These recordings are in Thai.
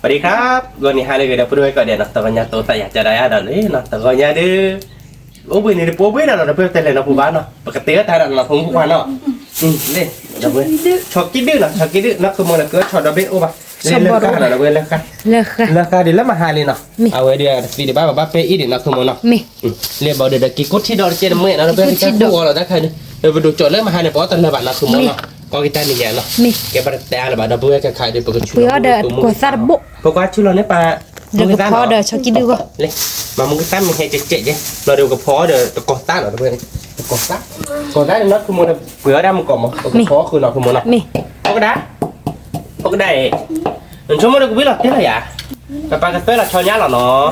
สวัสดีครับวันนี้hari kita berdua kau dia nak tanya tu saya cara ada ni nak tanya dia oh ini dia pobe nak ada tele nak buat nak pakai tak ada nak pun buat nak ni dah boleh choki dia nak kemana ke chok dah bet oh bah lekah nak boleh lekah dia lama hari nak awal dia video bapa pe ini nak kemana le bawa dia kikut si dor chen me nak boleh kita buat lah dah kan dia berdua chok lama hari bawa tele nak kemana kau kita ni ya lah kita bertanya lah pada boleh kita khai dia pakai Puyo ada kuasa rebuk. Pokoknya culo ni pak. Ada kepala ada coki dulu. Le, mama kita mungkin cek je. Lo ada kepala ada kota ada apa ni? Kota ni nak kemana? Puyo ada muka mo. Kepala aku nak kemana? Ni. Pokok dah. Cuma ada kubilah tiada ya. Papa kata lah conya lah no.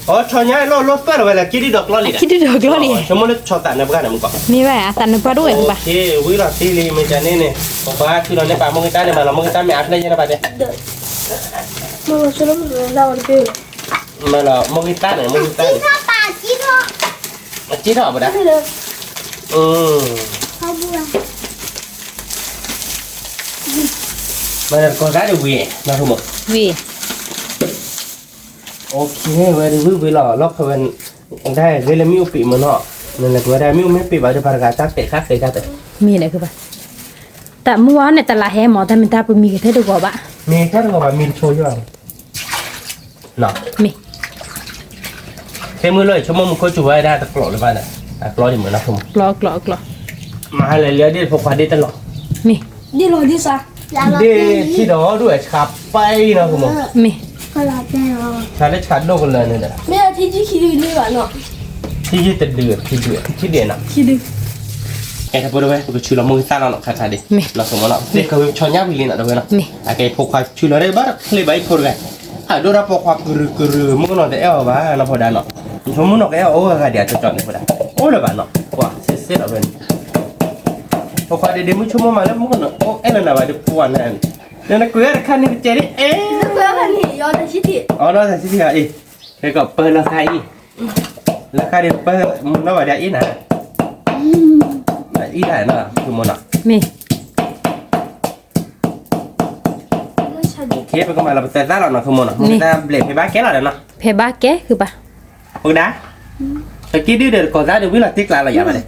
Oh conya lo per wala kiri dok lo ni. Kiri dok lo ni. Cuma lo cota ni bukan muka. Ni ba, asan apa dua ba? Okay, wila tili macam ni. Papa culo ni pak mungkin kita ni malam mungkin kita ni apa je nak pada. Mama suruh lawan dia. Malah mungkin kita ni. Cina apa dah? Mana kau dah ada wei, nak rumah. Wi. Okay, wei lah, lok kawan dah gila miu pi mana, nanti gua dah miu pi baca perkata tak. Mi nak ke ba? Tak muan ni telah hemo, tapi minta pun mi kita tu gua ba. Mi kan gua mi show je. Nah. Mi. Saya mula cuma muka cuba dah tak keluar lepas dah. Keluar di mana semua. Keluar. Mahal lihat dia pokok dia telok. Mi. Dia loh dia sah. Dia tidak dua capai nak semua. Mi. Kalau dia. Saya cakap dua bulan ni dah. Mẹ thì chỉ khi đi bạn nọ. Tiga terdur, tidur nak. Khi đi. Tak boleh weh, bukan cula mungkin tak nak kata dia. Nak semua nak. Dia kau conya pilih nak dah nak. Akai pokok cula dia bar lebih baik korang. Dua ratus pokok ker mungkin nak dia apa, nak pada nak. Semua nak dia, dia cocok ni pada. Dah nak. Wah, sesuai apa ni. Pokok dia cuma malam mungkin nak. Nak ada puan kan. Dan nak kuat kan ni cari. Kuat kan ni, ya dah sini. Dah sini ah. Dia kau perlah kai. Lah kai dia per, nak ada ini nak. Ini dah nak, cuma nak. Mi. Okay, pergi malam betul tak nak semua nak. Kita beli pebak lah dah nak. Phe ba ke ke ba? Udah. Tapi dia dah kau dah bila tik lah ya mana.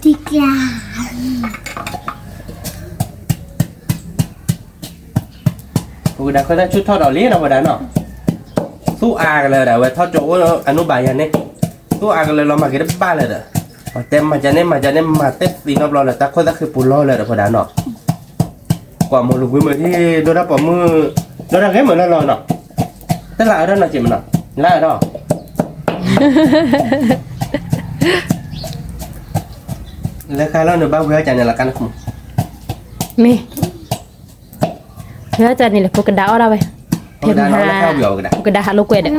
Udah kau dah cuci dah lihat apa dah nak. Tu agak dah, weh thot jauh anu bayar ni. Tu agak lah lama kita balik dah. Tem macam ni mati di nak belah tak kau dah kepulau lah dah nak. Kau mau lupa mesti dah apa mu. Dah ke mana lah nak. Tak lah ada nak cik mana. Lah dah. Lah kalau nak bawa jangan lah kan aku. Mi. Dia jadi ni lepas kedah orang weh. Phe ha. Kedah lu kuat dah.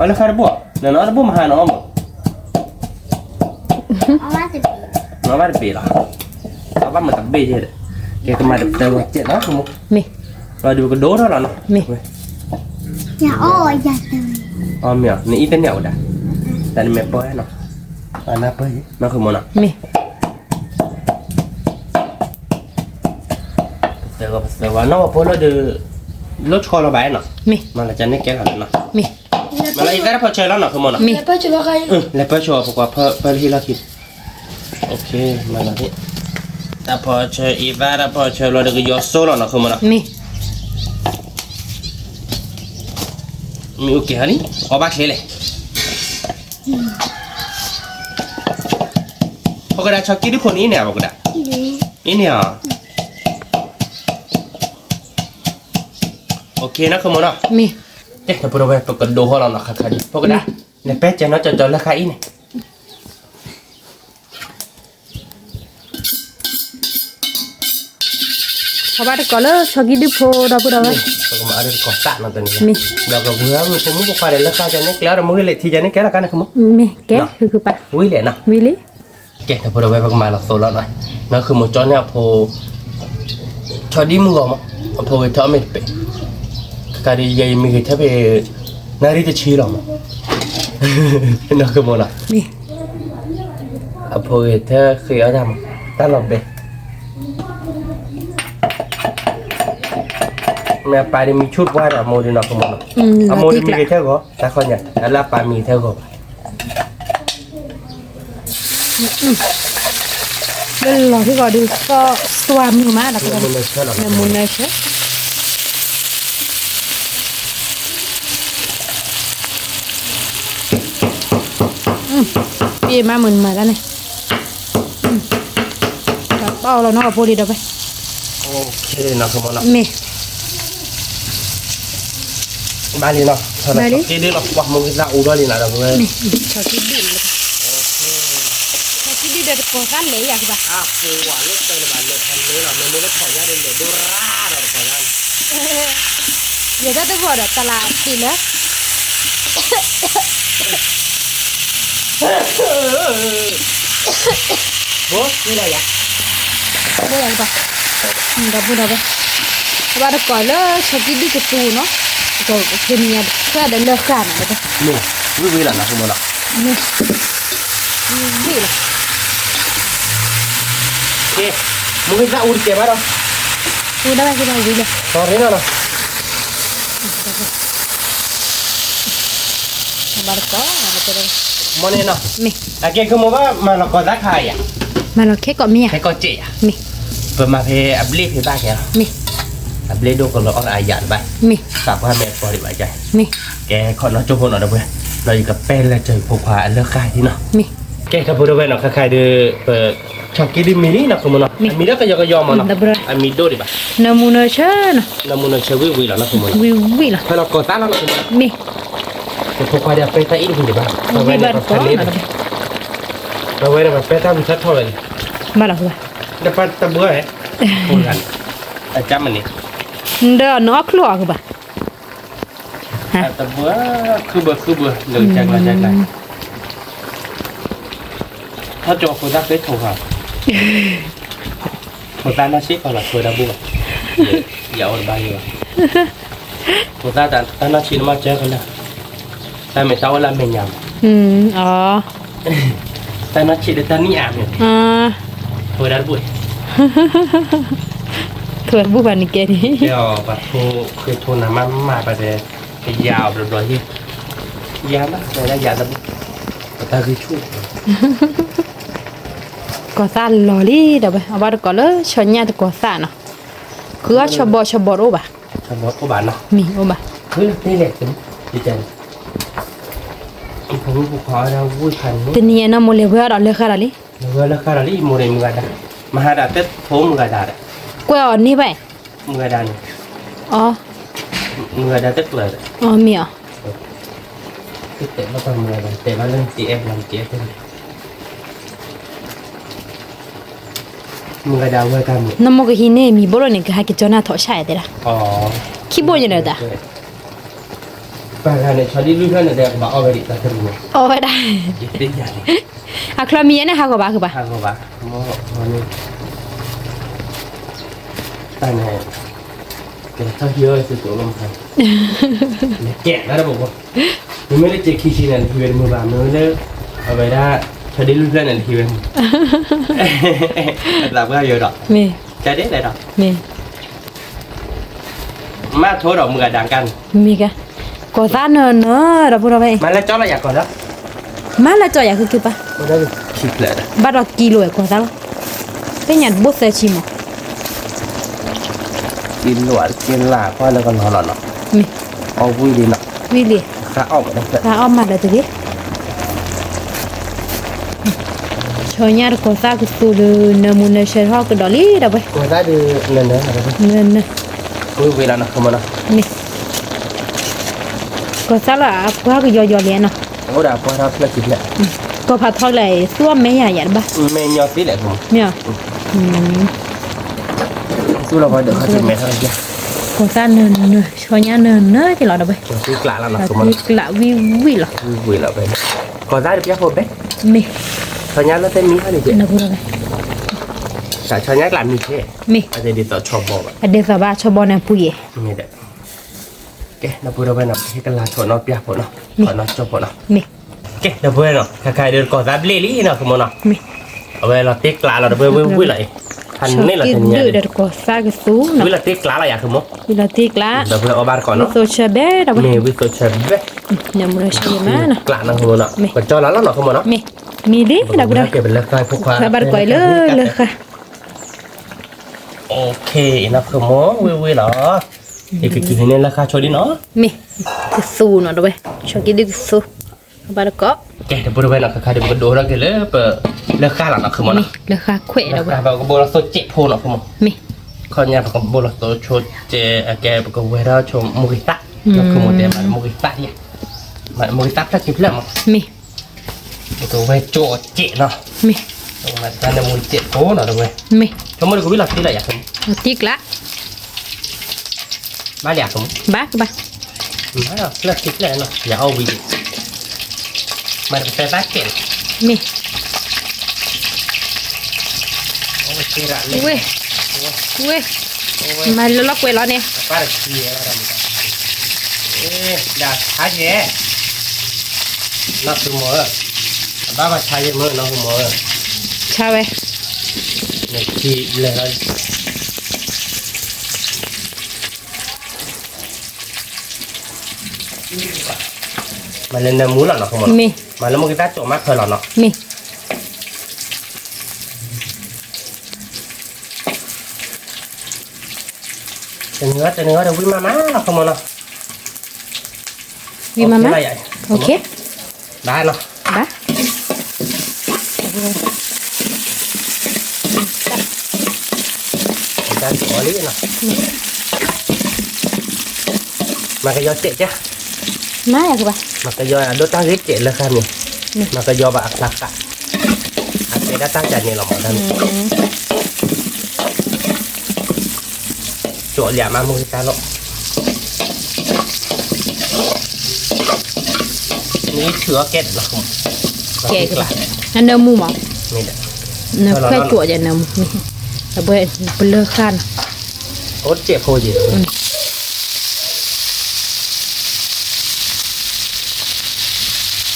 Oleh kau buat. Nak buat mahal nak om. Nó bắt bì là nó bắt mà tập bì chứ kể cái mà được từ chuyện đó không Mi. rồi được cái đố đó là nó Mi. Ya oh ya. mèo này ít cái mèo đã tại mèo bơi nó nó bơi nó không muốn nào Mi. từ nó bơi nó được lót kho nó bãi nó Mi. mà là chân nó kéo hẳn nó Mi. mà lại cái đó chơi nó không muốn nào Mi. Lepas cuba kai. lại bơi chơi phục bơi hi là kịp ok mà là thế ta bơi chơi Eva ta bơi chơi rồi được cái gió số nó không muốn nào Mi. Mi ok hả đi có bác thế này có cái đã cho kỹ đứcคนนี้เนี่ยบอกcái đã ini ya ok nó không muốn nào Mi. thế ta bữa về tôi đồ hoa nó khá khá đi có cái đã này pet cho nó cho là khai này Kau ada kalau coki di po dah pura weh. kalau ada kotak nanti Mi. nih dah kalau gue mau semua buka ada lah saja nih kelar mau lihat tiga nih kelar kan kamu Mi. Ke ke ba? wih lihat nah Willy. Oke, ta bữa về bác mà là số lợn này nó cứ một chó nhau po cho đi mua mà po cái thợ mình bị cái đi dây mình cái thợ bị nãy đi chơi rồi mà nó cứ một nào Mi. po cái thợ khi ở đâu ta làm bể mẹ bà đi mi chút qua là mua đi nó không mua à mua đi mi cái theo có ta coi nhỉ là bà mi theo có เดี๋ยวลองที่ก่อนดูก็สวามือมาแล้วก็ mua này sao là เนมูนเนชพี่มาหมื่นมาแล้วเนี่ยเป้าเราเนาะพูดดีเดี๋ยวไป ok nó không mua nó เม ba đi nó thôi là cái đứa nó bọc một cái dạo đó đi nào được rồi ชอบกินดื่มเลยชอบกินดื่มเดี๋ยวก่อสร้างเลยอยากแบบ à phù quả lúc chơi là bạn được thành lứa là mình mới được khỏi gia đình để đưa ra rồi khỏi ra เดี๋ยวถ้าจะพอเดี๋ยวตลาดกินแล้ว bố như này vậy ไม่อยากแบบดับดับว่าเดี๋ยวก่อนแล้วชอบกินดื่มกระตูเนาะก็เคมีอ่ะก็เดินเลือกกันนะเดี๋ยว nè vui là nó không mua nó นี่นี่แหละ ok một cái dạo đi kèm vào đâu พูดได้ไหมที่เราวิ่งเลย to thế nào nào บาร์ก็มาเจอ mua này nào มี à kia không mua mà nó có giá khai à มาเราแค่ก่อนมีอ่ะ cái con chị à มี vừa mà về áp lít thì ba kìa มี áp lít đâu còn nó có ai dặn vậy มี ฝากพ่อแม่ปล่อยไว้ใจ มี แกคนเราจุกคนเราด้วยเราอยู่กับเป็นแล้วเจอผูกขาเลือกค่ายที่เนาะ มี แกกับพูดด้วยเนาะค่ายเดือเปิดชอบกินดิมินี่เนาะคุณมันเนาะมีแล้วก็ยอมมันเนาะมีโดดิบ่ะ เนมูเนเชน น้ำมันเชวิวิแล้วนะคุณมัน วิววิล่ะ ถ้าเรากดตั้งแล้วคุณมัน มี จะผูกขาเดียวเป็นตาอินคุณดิบ่ะเราไว้ วิ ใน บาร์ แบบ ก็ นี้ มา เราไว้ในแบบเป็นตาวิชัดเท่าไหร่ มาแล้วว่า เดี๋ยวปัดตะเบื่อไหมพูดกันแต่จำมันนี่ เดี๋ยวน้องคลัวคือบ่ ตะเบื่อคือเบื่อเลยจากไรถ้าจบคุณได้เป็นถูกครับคุณตาหน้าชิก่อนละคุณได้บัวอย่าอดบายอยู่คุณตาแต่หน้าชิมาเจอกันนะแต่ไม่เท่าละไม่ยำ อ๋อ แต่หน้าชิได้แต่นี่อ่ะเนี่ย อ่า คุณได้บัว ถั่วบุบันนี่แกนี่ เดี๋ยวปัดทูคือทูน้ำมาไปเลยยาวเรียบร้อยที่ยาวมากเลยนะยาวแต่ตาคือชุ่ม ก่อสร้างลอรี่เดี๋ยวไปเอาบาร์ก็เลยชนยาตะก่อสร้างเนาะคือชบโอบะ สมมติบ้านเนาะ มีโอบะ คือนี่แหละถึงดีใจผมผูกคอเราวุ้ยพัน ทีนี้นะโมเลเวอร์เราเลือกอะไร เวลาคาราลีโมเรมกาดามหาดาเต็ดโถมกาดา กูอ่อนนี่ไป มกาดานี่ อ๋อ มกาดาเต็ดเลย อ๋อมีอ่ะ คือเตะมาตอนมกาดาเตะมาเรื่อง GF นำ GF มกาดาเวกัน น้ำมันก็หินเนี่ยมีบอลนี่ก็ให้กิจนาถอดใช่เด้อ อ๋อ ขี้บ่ยังไงตา ปาการเนี่ยชอลี่รุ่นนั้นเนี่ยบอกเอาไปดิตาเต็มเลย โอ้ได้ ยิ่งดิ้นใหญ่ อะคลามีนะฮะก็บ้าคือบ้า ทางเขาบ้าโม่นี่แต่เนี่ยเป็นเท่าเยอะสุดตัวลมพันแกะแล้วบอกว่ามันไม่ได้เจอคีชีนั่นทีเวนมือบานมันเลยเอาไปได้ชอลี่รุ่นนั้นทีเวนหลับก็เยอะดอก มี จะได้ไรดอก มี มาโทษดอกมือดังกัน มีกะก่อสร้างเนินเนอะเราพูดเอาไป มาแล้วจ้อเราอยากก่อนแล้ว มาแล้วจ่อยอยากคือปะ มาได้คิดเลย บ้านเรากิโลก่อสร้างเป็นอย่างบุษเซชิม กินหลวดกินหลาก็แล้วก็นอนหลับ มี เอาวุ้ยดีเนาะ วิลี ข้าออกมาได้ ถ้าเอามาได้ตัวนี้ชอยาก่อสร้างคือตัวเนมูเนเชอร์ฮอกดอลลี่เดี๋ยวไป มาได้ดูเงินอะไรไป เงินนะ คุยเวลานะขโมยนะ นี่ก็ซะละพวกก็ยอๆเลี้ยเนาะ โอ้ดาพอรับแล้วกินเนี่ย ก็พัดทอดเลยซ่วมแม่ใหญ่ยันบ่ เมนยอตีแหละผม เนี่ย สู้เราพอเดี๋ยวเขาจะเมนเท่าไหร่เนี่ย ก็ซะเนินเนอะชอยาเนินเนอะที่เราได้ไป ซื้อกลาแล้วนะ แต่ ขโมย ที่กละวิวิหรอ คุยแล้วไปก่อนได้เดี๋ยวพี่พูดไป มี ชอยาแล้วเต้นมีเท่าไหร่เจ๊ นะพูดอะไร แต่ชอยากลานมีเช่ มี อาจจะดีต่อชอบบอกอ่ะ อเดซาบาชอบอนปุย มีเด็กแกนับพูดเอาไปนับให้กันลาชนนอพี่พูดเนาะก่อนนอจบพูดเนาะ มี แกนับพูดเนาะใครเดินก่อนได้เบลี่เนาะขโมยเนาะ มี เอาไปเราเต็กลาเราเดินวิ่งเลย พันนี่แหละ Choki เนี่ย du der ko sa ke su no. วิลาติกลาอะไรอย่างคือมั้ง Bila tikla. เดี๋ยวเราเอาบ้านก่อนเนาะ So chabe da เม ba. วิโตเชฟเว้ย Namura shimana. กลานังคือมั้งเนาะก็จอแล้วเนาะคือมั้งเนาะ Me. Mi di da ba. เก็บเป็นเลือกได้พวกว่า Kabar ko le ka. โอเคนะคือมั้งวิวเหรออีกกี่เนี่ยราคาโชดีเนาะ Me. Ke su no da ba. Choki du ke su. Kabar ko. แกเดี๋ยวบริเวณหลังคาเดี๋ยวมันดูแล้วกันเลยเปิดเลือกค่าหลังเนาะคือมั้ง Me. Le ka khwe รา da คา ba. แบบก็โบราณโซเจ็ดโพเนาะคือมั้ง Me. ข้อนี้แบบก็โบราณโซโชเจแกแบบก็เวลาชมมุกิตะแล้วคือโมเดลมันมุกิตะเนี่ยมันมุกิตะถ้าคิดเรื่องมั้ง Me. ตัวเวโจเจเนาะ Me. ตรงนั้นการมุกิเจโพเนาะด้วย Me. ชมมันก็วิลักที่ไหนอยากชม Tikla. บ้านอยากชม Ba ba. ไม่หรอกเลือกคิดเลยเนาะอย่าเอาวิมันเป็นบ้านเก่ง Me. โอ้ยเจระเลย We. We. Ma lo lo quello ne. ป้าเชียร์อะไรมันด่าช้าเจ๊นักดูมือบ้ามาใช้มือนักดูมือ Chave. เนี่ยที่เลยเรามันเล่นในมูหรอเนาะคุณหมอ Me. มันแล้วมันก็ได้โจมากเคยหรอเนาะ Me. จะเนื้อเดี๋ยววิ่งมาเนาะคุณหมอเนาะ Vi mamma. อะไรใหญ่ Okay. ได้เนาะ Ba. ได้โจอลี่เนาะมันก็ยอเจ๊จ้ะ Ma ya ke ba. มันก็ยอโดต้าเล็กเจ๊เลยครับเนี่ยมันก็ยอแบบอักลักอะอักเจ๊ได้ตั้งใจเนี่ยหรอหมอท่านโจเหลี่ยมามือตาเนาะนี่เชื้อเก็ดเหรอคุณ Ke ke ba. Anda mu ma. ไม่ได้ Na khwe tu je na mu. Da ba bele kan. โอ๊ตเจ็บโคตรเยอะ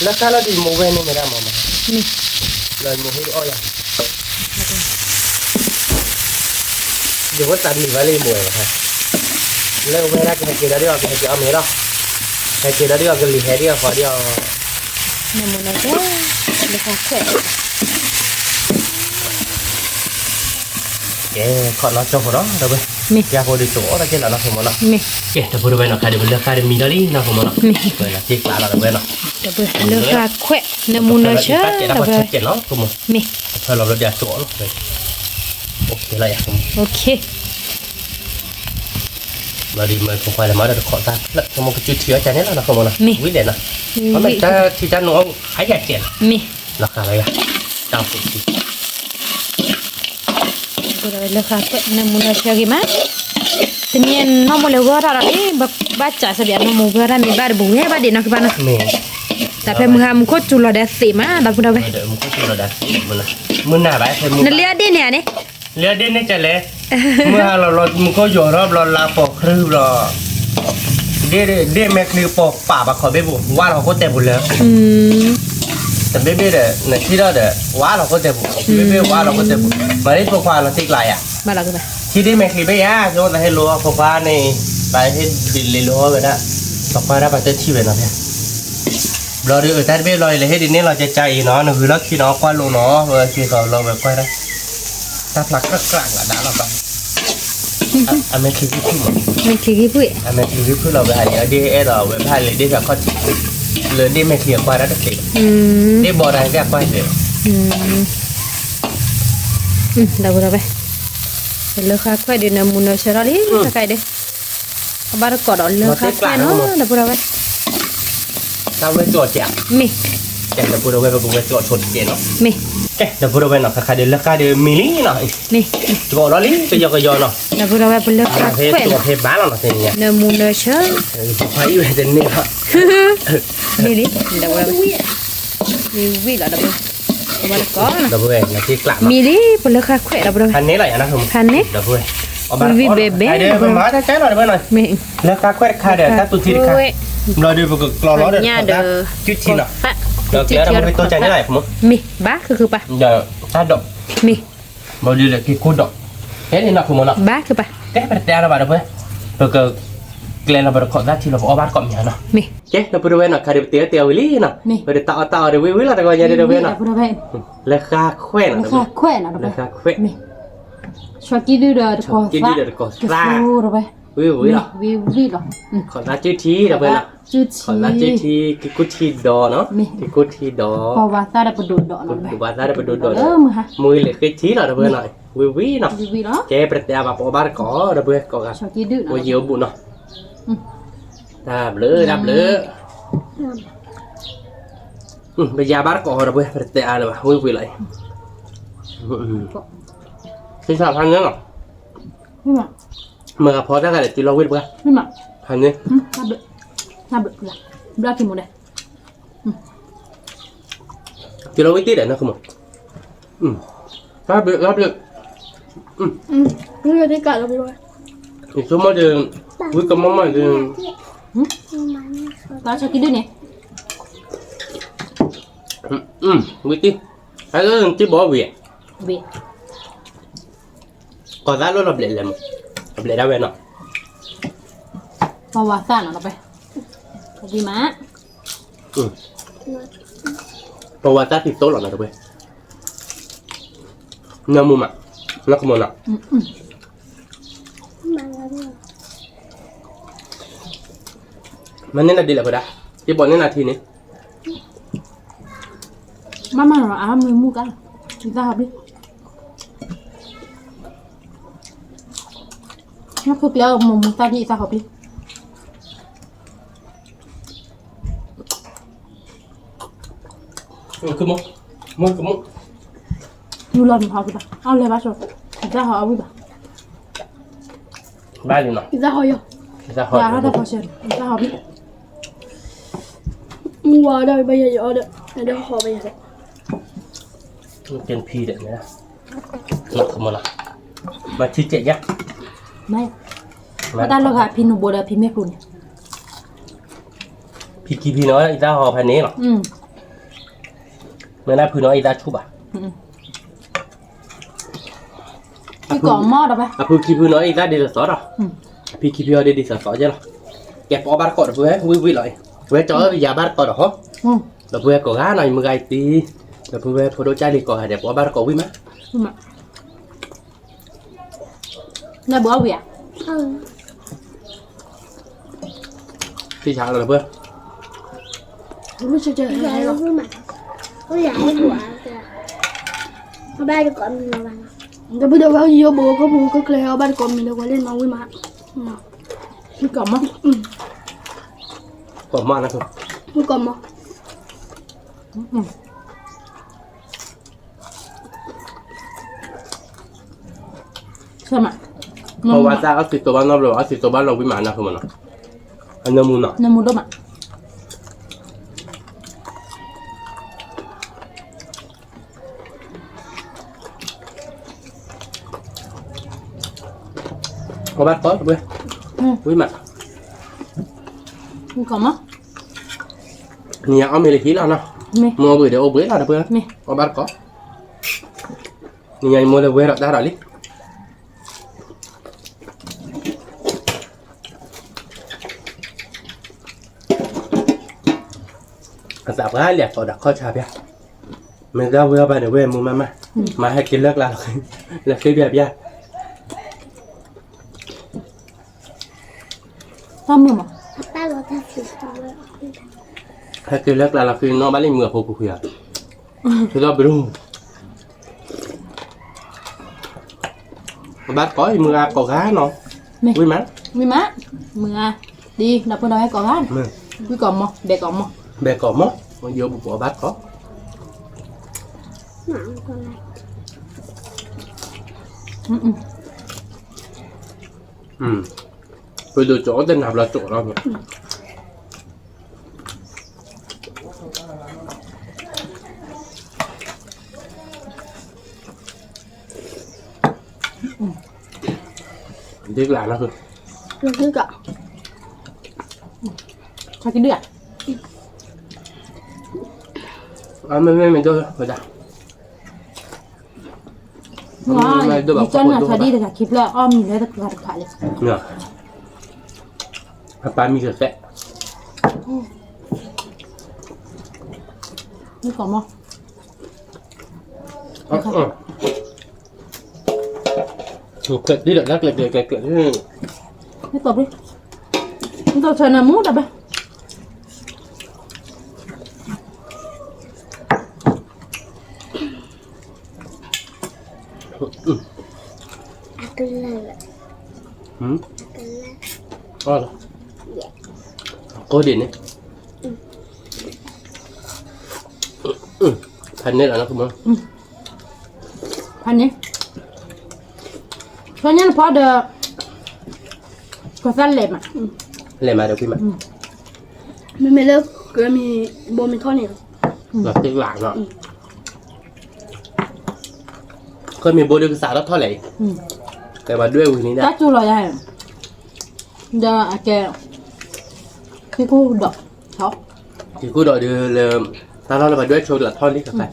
แล้วถ้าเราดีโมเวนนี่ไม่ได้หมอมา Me. เลยโมให้อ้อยอ่ะเดี๋ยวว่าตันหรือว่าเล่มวยเหรอฮะแล้วเวลาจะกินอะไรก็ให้กินเอาเมล่ะให้กินอะไรก็กินลีแฮดี้ก็ขอเดียว Na mu na ja. Le ka khwe. แกขอน้องโจ้หัวเราะเดี๋ยวไป Me. ยาพอดีโจ้อะไรเช่นนั้นนะผมเนาะ Me. แกจะพูดไปเนาะใครเดี๋ยวเลือกใครเดี๋ยวมีดอลลี่นะผมเนาะเวลาที่กลางเราเว้ยเนาะ Da ba le ka khwe. Na mu na ja. เจ็ด Da เรา ba. เจ็ดเนาะผม Me. ถ้าเราเดี๋ยวโจ้เลยโอเคอะไรอ่ะผม Okay. มาดีมาผมไปแล้วมาเดี๋ยวขอตาแล้วผมก็จุดเชื้อใจนี่แล้วนะผมเนาะวิ่งเด่นนะเพราะมันจะที่จะน้องหายใจเจ็ด Me. ราคาอะไรอ่ะเจ้าสุดที่ Da le ka khwe. Na mu na ja ke ma. Tenien no mo le gora ra ni ba cha sa bia no mo gora mi ba bu he ba di na ke ba na. เมย์ Tapi mengam ko culo da si ma da pun da be. เดี๋ยวมันก็คือเราได้มันนะมึงหน้าไปใครมึง Na lihat dia ni ane. เลือดเด่นนี่จะเลยเมื่อเรามึงก็อยู่รอบเราลาปอกครือรอเด้แม่คลือปอกป่าบะขอเบบว่าเราก็เต็มหมดแล้ว แต่เบ้เด้ในที่เราเด้ว่าเราก็เต็มหมดเบ้ว่าเราก็เต็มหมดมาได้พวกควานเราติ๊กไหลอ่ะ Ba la ke ba. ที่ได้แม่คลือไปอ่ะโยนให้รัวพวกควานในไปให้ดินเลยรัวไปนะพวกควานได้ไปเต้นที่ไปนะเนี่ยเราดูแต่เบ้ลอยเลยให้ดินนี่เราจะใจเนาะหนึ่งคือรักขี้น้องควานลงเนาะเวลาที่เราแบบควานได้ถ้าพลักกลางๆอ่ะด่าเราไปอเมริกาพูดหมด Me kiki pu. อเมริกาพูดเราไปหาเดี๋ยวเเราไปหาเลยเดี๋ยวจะข้อจิเลยเดี๋ยวไม่เคลียร์ควายแล้วจะเสร็จ เดี๋ยวบอได้แค่ควายเดียว Da pun da be. Le ka khwe di na mu na cha li ta kai de. Ba ko do le ka khwe no da pun da be. ถ้าเวทตัวเจ้า Me. แกจะพูดเอาไว้กับเวทตัวชนเจเนาะ Me. แกจะพูดเอาไว้เนาะค่าเดือนละค่าเดือนมิลลี่เนาะ Me. จะบอกเราลิ้นไปยอกยอเนาะ Da pun da be le อ่า ka เพศ khwe. ตัวเพศบ้านเราเนาะทีนี้ Na mu na cha. ควายอยู่ในนี้เนาะ Ni ni. Da pun da be. Wi la da pun. Ba ko na. เดี๋ยวเว้ยนาทีกลับ Mi li pun le ka khwe da pun da be. พันนี้อะไรนะคุณ Pan ni. เดี๋ยวเว้ยเอาบ้าน วิเบเบ้ เดี๋ยวมาใช้หน่อยเว้ยหน่อย Me. แล้วค่าแควดค่าเดือนค่าตุทีค่าเราดูพวกกลอร้อนเดือด Nya de. จุดทีเนาะ Fa. เดี๋ยวเดี๋ยวเราไปตัวใจได้ไหมผม Mi. Ba ke ke pa. เดี๋ยวถ้าดอก Mi. เราดูเลยกี่คู่ดอก hết đi nào cùng một nào บ้าคือไป cái bật đèn là bà được với rồi cơ lên là bà được khọt ra thì là bỏ bát cọm nhà nào มี cái nó bự với nào cà đi tiêu lý nào Nè. rồi để tạo để với là gọi nhà đi đâu với nào พูดเอาไป là kha khoe รา nào คาแขวนเอาไป là kha khoe มีชอบกินดูเด้อขอ กิน ฟ้า ดูเด้อขอ จะ ฟ้า ฟูเอาไป với nào วิววิวหรอ khọt ra chữ thi đâu với nào จุด khọt ra chữ ชี thi cái cút thi đỏ nó Nè. cái cút thi พอ đỏ ว่าซาได้ประดุดดอกนั่นไป bà ra để bà đồ เอ đỏ อมือฮะ mùi lại cái chí là đâu với nào với nào วิววิวเนาะ cái bật đèn bà bỏ bát có đâu với có cả ชอบกินดื้อ có เนาะ nhiều bụng nào Ừ. đạp lỡ bây giờ bát có đâu với bật đèn rồi bà vui vui lại xin chào anh nữa nào ไม่หมัก mà phó ra cái để chị lo quyết bữa ไม่หมัก anh nữa ทำเด้อทำเด้อละบลากินหมดเลย chị lo quyết tí để nó không lắp được Nó là cái cả là rồi. thì số mấy đường với cái món mà đường ป้าชอบกินดื้อเนี่ย quyết tí hay là chứ bỏ việc เบีย còn giá nó lập lệ đâu vậy nọ พอว่าซ่าเอาไปขอบคุณม้า còn qua giá thì tốt lắm đâu vậy nhớ mua mà nó không mua nọ mà nên là đi là phải đã chứ bọn nên là thì này มามาเราเอามือมูกันกินข้าวดินักฝึกแล้วมุมตาดีข้าวดิ cứ mua cứ mua ดูรอนเขาดิป่ะเอาเลยป่ะชอบกินข้าวเอาดิป่ะ ba liền nọ Ra hồi rồi. ra อยาก hỏi ให้ได้พอเชิญกินข้าวดิ Mua ở đây bây giờ ở đây. Ở đây họ bây giờ. tiền phi đấy nhá nó không mua nọ mà chi chạy nhá ไม่เพราะด้านเราค่ะพี่หนูบัวเดพี่ไม่คุณ phi kỳ phi nói ra họ phải né nọ อืม mới nay phi nói ra chụp à พี่ก่อหม้อเดาไป à phi kỳ phi nói ra đi là xóa rồi phi kỳ phi nói đi là xóa chứ nào kẹp bỏ bát cọt với vui lại với chó bây giờ bát cọt đó อืม là vui có gá này mà gai tí là vui phụ đôi trai đi có để bỏ bát cọt vui má อืมได้บัวเวีย ที่เช้าlà vui Không biết sao trời hay rồi. Có giải quả kìa. Nó bay được con mình là bạn. Tôi biết đâu bao nhiêu bố có cleo ban con mình đâu có lên máu với má. พี่ก่อหม้อ còn mà nó không Không còn mà. ใช่ไหม không qua ra ở xịt tổ ban nó rồi ở xịt tổ ban rồi với mà nó không mà nó anh nó mua nọ น้ำมูดมอ่ะ có bát tốt vui อืม với mà พี่ก่อหม้อ nhà ông mình là khí nào nào มี mua bữa để ô bữa là được vui มี có bát có nhà mua là vui rồi đã rồi đi dạo gái liệt vào đặt kho trà bia mình ra vừa bài để về mua mà hay kiến lắc là cái việc bia ทำมือมั้ง Ta có thật sự rồi. hay kiến lắc là khi nó bán lên mưa phục khuya thì nó bị đúng bát có thì mưa có gá nó มี vui má มีมะมืออ่ะดีดับเบิลได้ก่อนกันพี่ก่อหม้อเด็กก่อหม้อ bè cỏ mốc còn nhiều bụng của bát có Nặng con này. อืม rồi đồ chỗ tên học là chỗ đó nhỉ tiếc là nó thôi Được chứ cậu. ชอบกินเดือด à mình thôi rồi đã ว้ายดิฉันน่ะทาดีแต่จากคลิปแล้วอ้อมอยู่แล้วแต่ขาดขาดเลย เนี่ยปลามีกระแส นี่ก่อนมั้ง ถูกเกิดที่เด็กนักเกิดที่ นี่ตบดินี่ตบเชิญนะมูดอ่ะไป Akıllı. หืม Akıllı. อ๋อเหรอโกดินเนี่ยพันเนี่ยแล้วนะคุณมั้ง พันนี้เพราะงั้นพอเดอก็สั้นเล็บอ่ะ เลยมาเดี๋ยวพี่มา Men med löp, jag med bomben เราติ๊กหลังเนาะเคยมีโบเรียนภาษาแล้วเท่าไหร่แต่มาด้วยวันนี้ได้ จ้าจูรอยได้เดี๋ยวแกพี่กูดอกช็อป thì cứ đợi đưa là tao nói là phải đưa cho là thôi đi cả phải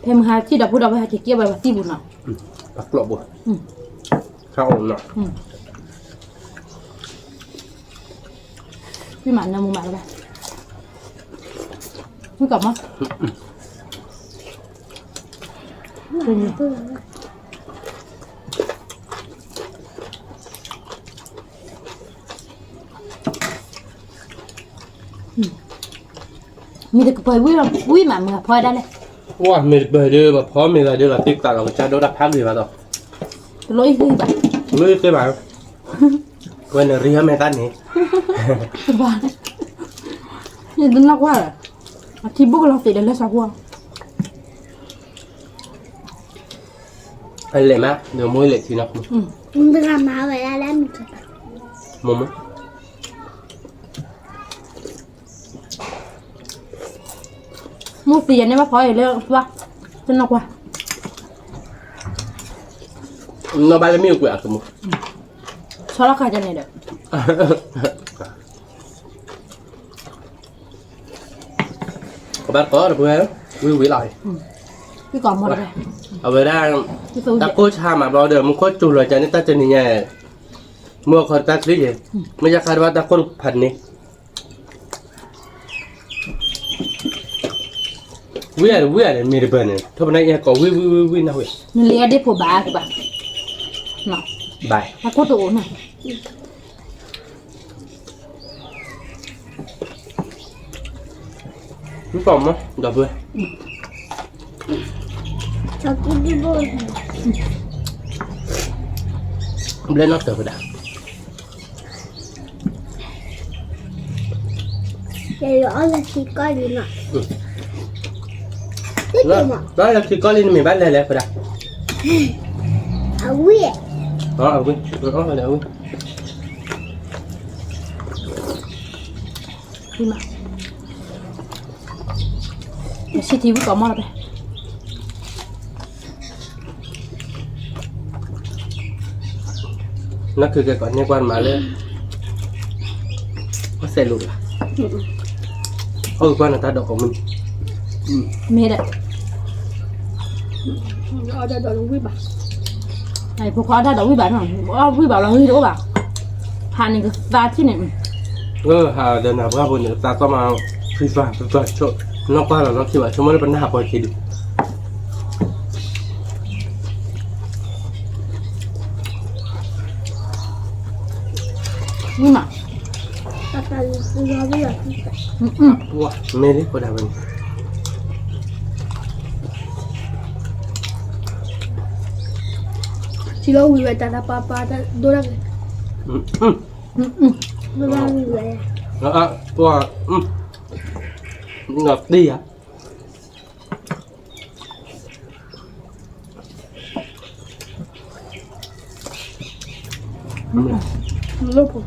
เพมหาที่ดับพูดเอาไปหาเกี่ยวไปที่บุญเนาะ bắt lộ buồn sao ổn nọ พี่หมันนะมูหมันไปพี่กลับมามีแต่กระเพาะวิ่งหมาเมื่อพอได้เลย wow mình bơi đưa mà phó mình là đưa là tiếp cận là cha đỗ đập tháp gì mà rồi ลอยคือแบบ lưới cái bảo quên là ria mẹ tan nhỉ สบายนี่ต้องรักว่าอาทิตย์บุกเราติดแล้วสักวัน anh lệ má được môi lệ thì nó Mình đưa làm máu vậy là mình chụp. mồm á มูเสียเนี่ยว่าพออยู่แล้วว่าจะนกว่า nó bay lên miêu quẹt rồi một ชอบราคาจะไหนเด้อ có bác có được vui vui lại พี่ก่อนหมดเลย ở về đây พี่สู้ ta cố cha mà bao giờ muốn có chủ lời cho nên ta chân nhà mua khỏi ta lý gì mới ra khai ra ta có được phần này vui à mì được bền này thôi bên này có vui nào vậy มันเลี้ยได้ผัวบ้าคือแบบเนาะ bài ถ้าโคตรโอ้น่ะ đúng không á đập vui Cho cái đi vô. lên nó từ đã Để rõ là chỉ có gì nọ. đó là khi có lên mình bắt lên phải đặt À quý à. đó vui đó là vui พี่มาเดี๋ยวชิทีพี่ก่อนหมดเลย nóคือcái con liên quan mà lên nó sẽ lụt à ôi quan là ta đọc của mình เมดอะ Ở đây đồ quý bà. ไอ้พวกเขาได้ดอกวิบัติหน่อยว่าวิบัติเราเฮ้ยรู้ป่ะผ่านนี่ก็ตาที่ไหน đợt nào ra buồn ta có mà phi phạm chỗ nó qua là nó chỉ bảo chúng mới bắn hạp rồi thì được นี่มา Papa nó bây giờ. wow mê đấy của đào mình Chỉ lo quý vậy ta là papa ta đồ ra. Đồ ra quý vậy. wow ngập đi à Lúc rồi.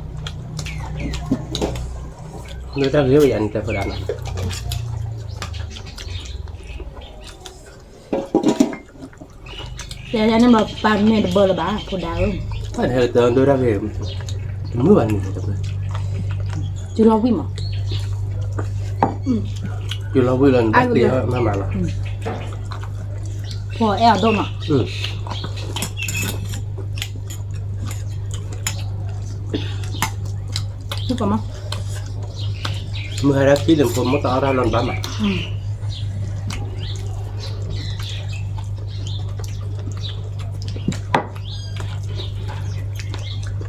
người ta ghé về anh ta phải đàn này เดี๋ยวนี้มาปานเมดเบอร์ละบ้าผู้ดาว phải theo tường đưa ra về mới bạn mình được rồi จะรอวิ่งมั้ง อยู่เราวิ่งเลยเดียวมามาละ พอแอลดมอ่ะคือก่อนมั้ง เมื่อไรที่หนึ่งผมมาต่อเราลอนบ้ามา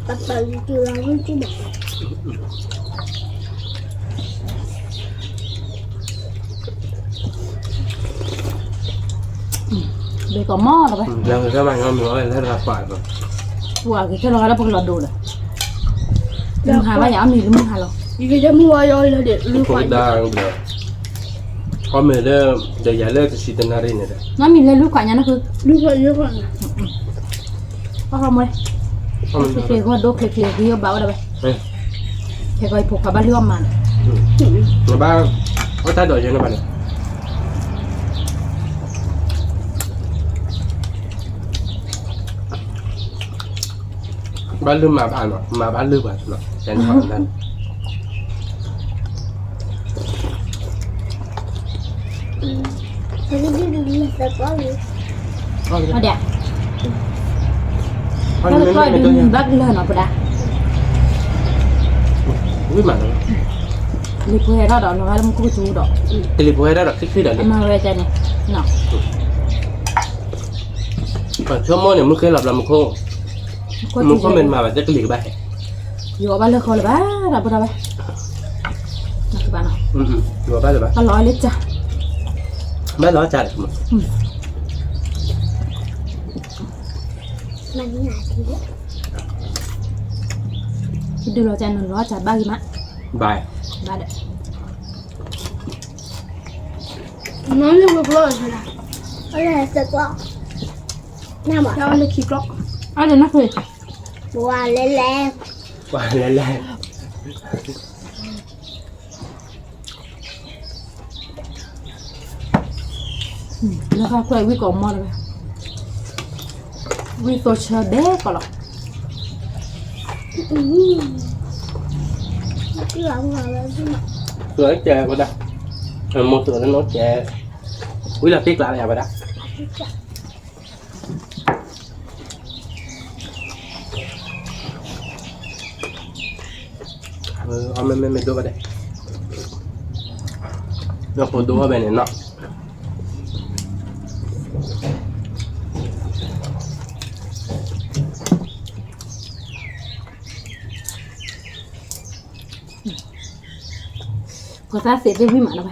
tập tự chưa làm với chú bạn เบก็หม้อแล้วไป แล้วก็มันก็มีอะไรแล้วเราฝ่ายแบบ ว่าแค่เราแล้วพวกเราดูเลยมึงหาว่าอย่ามีหรือมึงหาเรา vì cái mua rồi là để lưu พวก khoản ดังเดียวพอเมื่อเริ่มเดี๋ยวอย่าเลิกจะสิตนารีเนี่ย น้ำมีเลยลูกขวานยังนะคือ lưu khoản ก็เขาไม่เคลียร์ก็ดูเคลียร์ที่เขาเบาได้ไป เฮ้ย แค่ก็ผูกกับบ้านเรื่องมัน มาบ้างว่าตาดอยยังไงบ้างเนี่ยบ้านลืมมาบ้านหรอมาบ้านลืมบ้านหรอแทนความนั้น thì cái gì là sẽ có gì เอาเดี๋ยว เพราะ ถ้า นี่ เรา ไม่ ดู ไม่ต้อง บ้านเรื่องหน่อยปะดา วิ่งมาแล้ว รีบเพื่อเราดอกเราแล้วมันกู้จูดอก ตีรีบให้ได้หรอกที่เดี๋ยวนี้ มาเวใจเนี่ยเนาะ ชั่วโมงเนี่ยมึงเคยหลับลำโค้งมึงก็เป็นมาแบบจะกลีกไป อยู่บ้านเรื่องเขาเลยบ้าเราไปเราไปนักบ้านเนาะ อยู่บ้านหรือเปล่า ก็ร้อยเล็กจ้ะ บ้านร้อนจัดมั้ง mà như này thì คิดดูเราใจหนึ่งร้อยจัดบ้ากี่มะ บ่าย บ้าเด้อ nói như một lời thôi là đó là sẽ có nào mà cho nó khi có เอาเดี๋ยวนะคือ bùa lê lê บ่ายแรง แล้วก็เคยวิ่งก่อนมอเลยวิ่งตัวเชอเด็กก่อนหรอก cứ làm vào là cái mặt ๆตัวแกมาได้มองตัวนั้นน้องแกวิ่งเราติ๊กลาอะไรมาได้เอาไม่ดูมาได้เราควรดูว่าเป็นเนาะ พอซาเสร็จได้วิ่งมาแล้วไป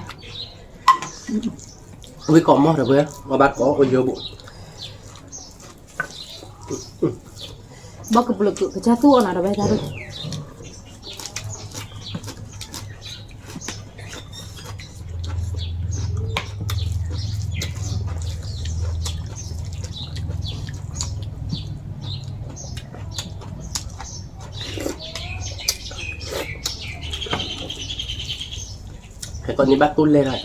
วิ่งก่อนมอเถอะเพื่อนมาบัดก่อนเยอะบุ บอกกับบุรุษกระชากตัวหน่อยเราไปจ้าด้วย แต่ตอนนี้บัดตุ้นเลยนะ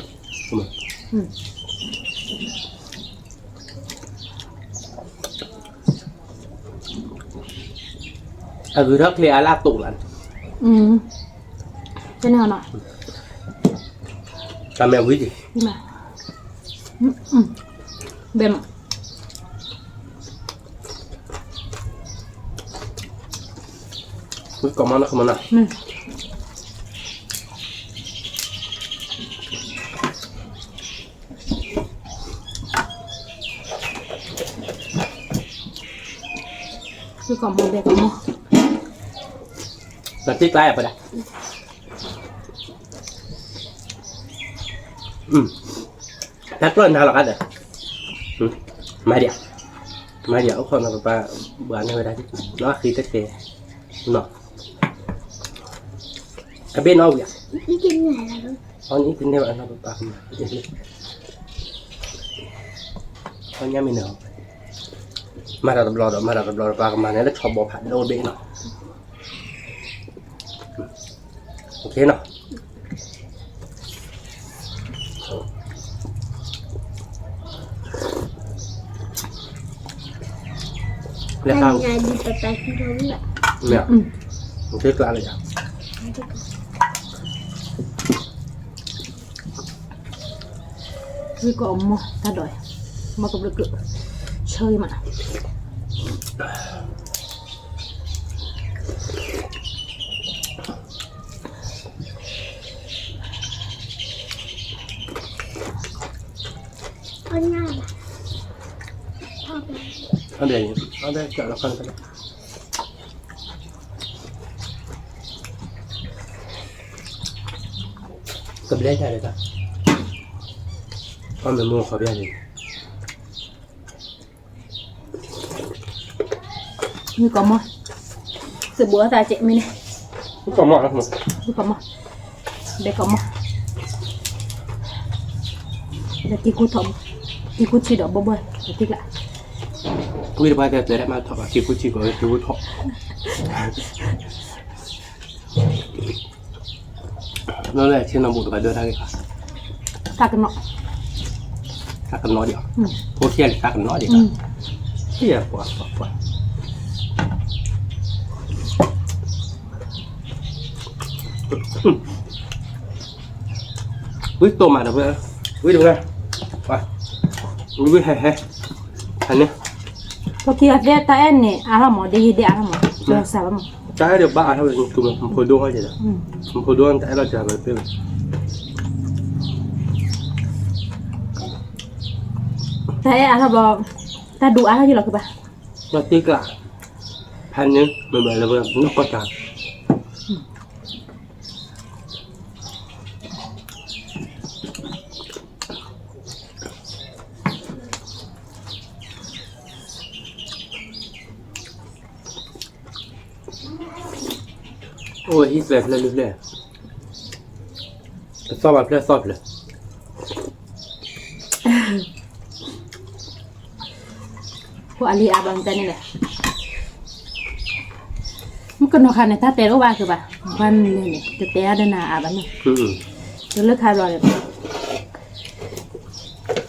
คือถ้าเคลียร์ลาตุลัน เป็นยังไงหน่อย ทำแมววิ่งดิ พี่มาเบม วิ่งก่อนมานะคุณมันนะคือก่อนมอเบมก่อนมอ เราติ๊กไล่ไปได้ถ้ากล้วยทางหรอกกันเด้อมาเดี๋ยวเอาคนมาปะบ้านให้ได้ที่แล้วคือตะเกียเนาะกระเบนเอาอย่าง cái chân này là đâu ตอนนี้กินได้บ้านเราปะมาตอนนี้ไม่เหนื่อยมาเราตบลอดปากมาเนี่ยแล้วชอบบอกผ่านโดนเบนเนาะโอเคเนาะแล้วข้าว anh này đi tập tay khi đâu vậy เนี่ยโอเคกลางเลยจ้ะ Vì có ống mò, ta đòi. Mà cũng được cự. Chơi mà. Con nha. Ở đây chợ là con thôi. Cầm lấy ra đây ta. Con mình mua khỏi bên gì? Như có mò. Sự bữa ta chạy mình này. Không có mỏ đâu mà. Như có mò. Đây có mò. Đây tí cút thống. Tí cút chỉ đỏ bông bơi. Để tích lại. Quý bà ta tới đây mà thọ kịp của chị có cái thọ. Nó là trên lòng bụng phải đưa ra cái Ta cái nọ. các cần nói đi. Cô kia các cần nói đi. Thì là quá. Quý tô mà được vậy. Quý được không? Wow. Quý hay. Thành nhá. Có kia về ta em nè. À là mò đi đi à là mò. Được sao mà. Trái được ba thôi tụi mình phơi đuôi vậy đó. Phơi đuôi tại là chờ về phơi. Ta à là bò. Ta đủ à là gì rồi các bạn. Nó tiếc là thành nhá. Mình bảo là vừa nó có chả. Ôi hít về lên. Stop lại. Của Ali à bằng tay này nè. Không cần nó khăn này ta té đâu baคือbà. Văn này nè,จะté đây là à bắn này. Rồi lớp khai rồi.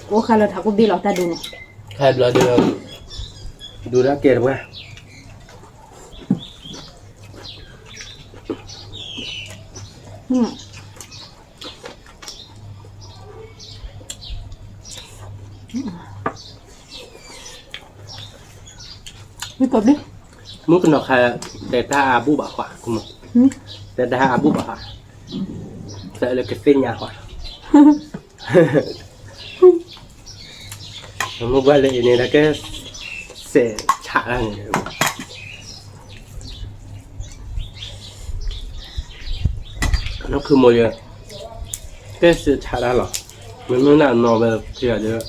Ô khai rồi thằng cũng đi lọt ta đủ nè. Khai rồi đủ đã kẹt rồi. Đi cột đi. Muốn cái nó khai để ta abu bảo khoa cùng một. Để ta abu bảo khoa. Sẽ là cái tên nhà khoa. Một vài lệ này là cái sẽ trả ra này. Nó cứ một cái sẽ trả ra rồi. Mình mới làm nó về kia chứ.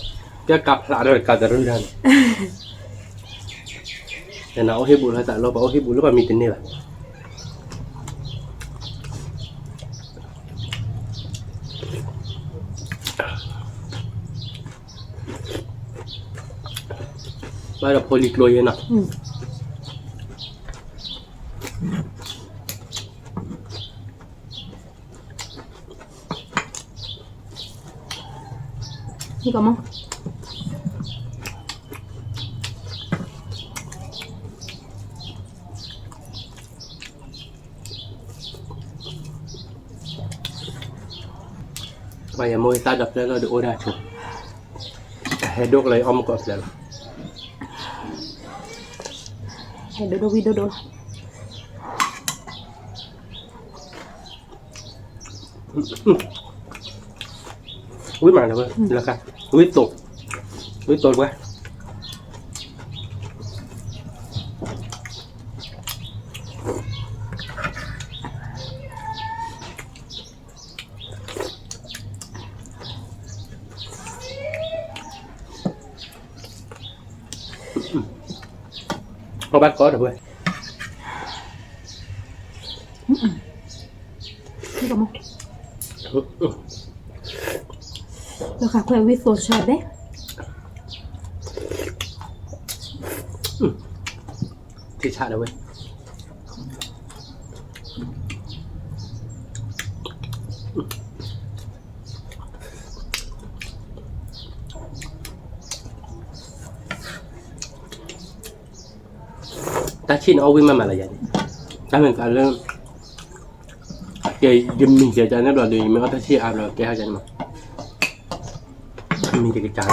Cái cặp lại rồi cả đời rồi. Để nó hiệp bùn hay tại lo bảo hiệp bùn lúc mà mình tính này là bây giờ polychloride nào. Đi có mong. Bây giờ môi ta đập ra được ô đa chụp. Hay đốt lấy ôm cọp lại. Hay đô đô. Quý mà được không? Là cả. Quý tột quá. Không bác có được rồi. Đi có mong. Được cả quẹo với sốt sợi đấy. Thì chả được rồi. Ta chỉ nói với mà là vậy. Ta mình phải lên cái mình sẽ cho nó là gì mà ta chỉ làm rồi cái hai chân mà. มีแต่กระจาย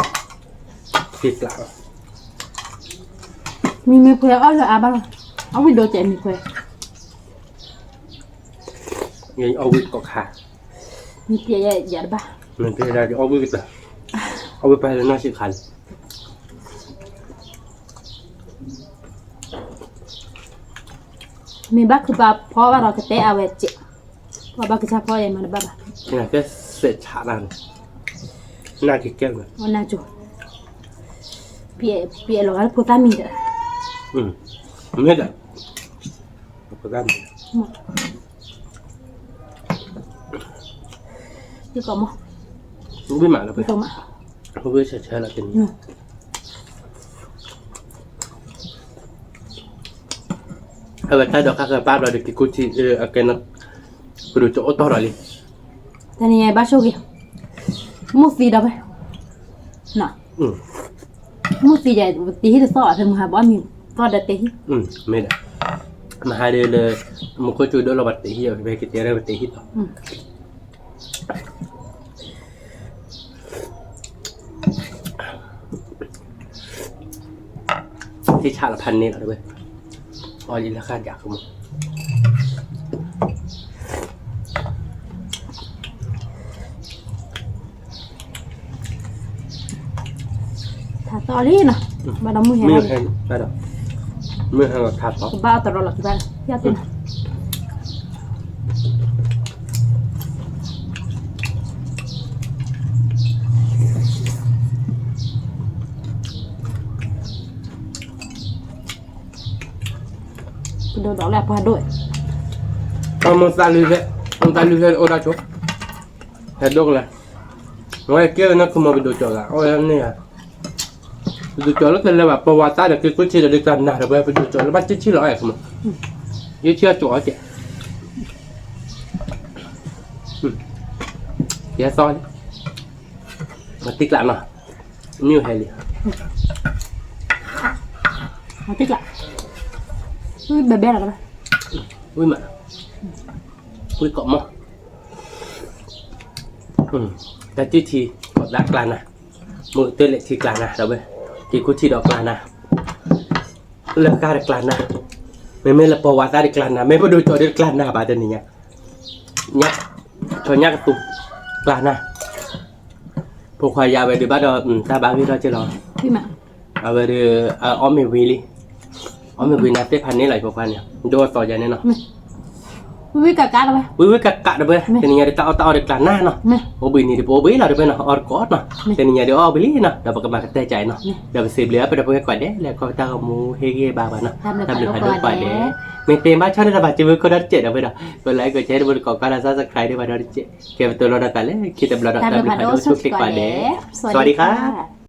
ติดกลาง มีเพื่อนเอาเลยบ้างเอาวิดีโอเจมีเพื่อน ยังเอาวิกก็ขาด มีเปียใหญ่บ้าง มันเป็นอะไรเอาวิกเลยเอาวิกไปแล้วน่าสิคัน มีบ้าคือบ้าเพราะว่าเราจะเตะเอาไว้เจ็บว่าบ้าคือชาพ่อยังมันบ้าบ้า นี่ก็เสร็จฉาลันน่าเก่งเลย วันน่าจูเปียหลอกพูดตามีเด้อ ไม่ได้ประกัน ที่ก็มั้ง ไม่มาแล้วไป ที่ก็มา เขาไม่ใช่แล้วเป็นเอาไว้ถ้าดอกข้าวป้าเราเด็กกุฏิอาการนั้นกระดูกจะอดต่อเลย แต่นี่ไงบ้าโชกี้มุสีได้ไหมน่ะมุสีใหญ่ตีที่จะสอดถึงหาบ้านมีสอดได้ตี ไม่ได้มาหาเดือเลยมันก็จุดโดนเราบัดตีที่ไปกินเตี้ยได้บัดตีที่ต่อที่ชาละพันนี่เหรอด้วยอ๋อยินราคาอยากมั้ง ถ้าต่อลี่นะบ้านเรามือเห็น ไม่ อะไร เห็นได้หรอไม่เห็นเราทับต่อ บ้าตลอดหลักบ้านยาตินะดูดอกแรกพอด้วย เอามันตาลือเลยโอ้ได้จบเห็ดดอกเลยว่าเกี่ยวนักขโมยไปดูจอละโอ้ยนี่อ่ะดูจอแล้วก็เลยแบบประวัติศาสตร์เด็กกุฏิเด็กกันนะเราไปดูจอแล้วบ้านชี้ร้อยขโมยยี่เชื่อจอเจ๊เดี๋ยวซ้อนมาติ๊กหลังหน่อยนิ้วเฮลี่ เอาติ๊กละแบบแบบอะไร อุ้ยมาอุ้ยเกาะมั้งแต่ที่ทีกดดักกลางนะมือเตะเล็กทีกลางนะเราไปที่กุฏิดอกกลางนะเลิกการกลางนะไม่ละประวัติศาสตร์กลางนะไม่ไปดูจอเด็กกลางนะบาดเจ็บนี่เนี่ยชนยักษ์ตุ้มกลางนะพวกควายยาไปดูบ้านเราตาบ้าวิเราจะรอ พี่มา เอาไปดูอ้อมวิลลี่อ้อมวิลนัทเตพันนี่หลายพวกควายเนี่ยโดนต่ออย่างนี้เนาะ วิกากาอะไร วิกะเดบแต่นี่ada tahu ada kelana no mobil ni depo mobil ada bena or kot noแต่นี่ada oh beli no dapat ke market cai no dapat saya beli apa dapat ke kod le kau tahu kamu hege baba no dapat ada kod le mente baca ni dapat cuba kau dah cek dah beda kau like kau cek boleh kau kalau subscribe dia pada cek kita betul nak kale kita belum nak kale ada cukup kod le สวัสดีครับ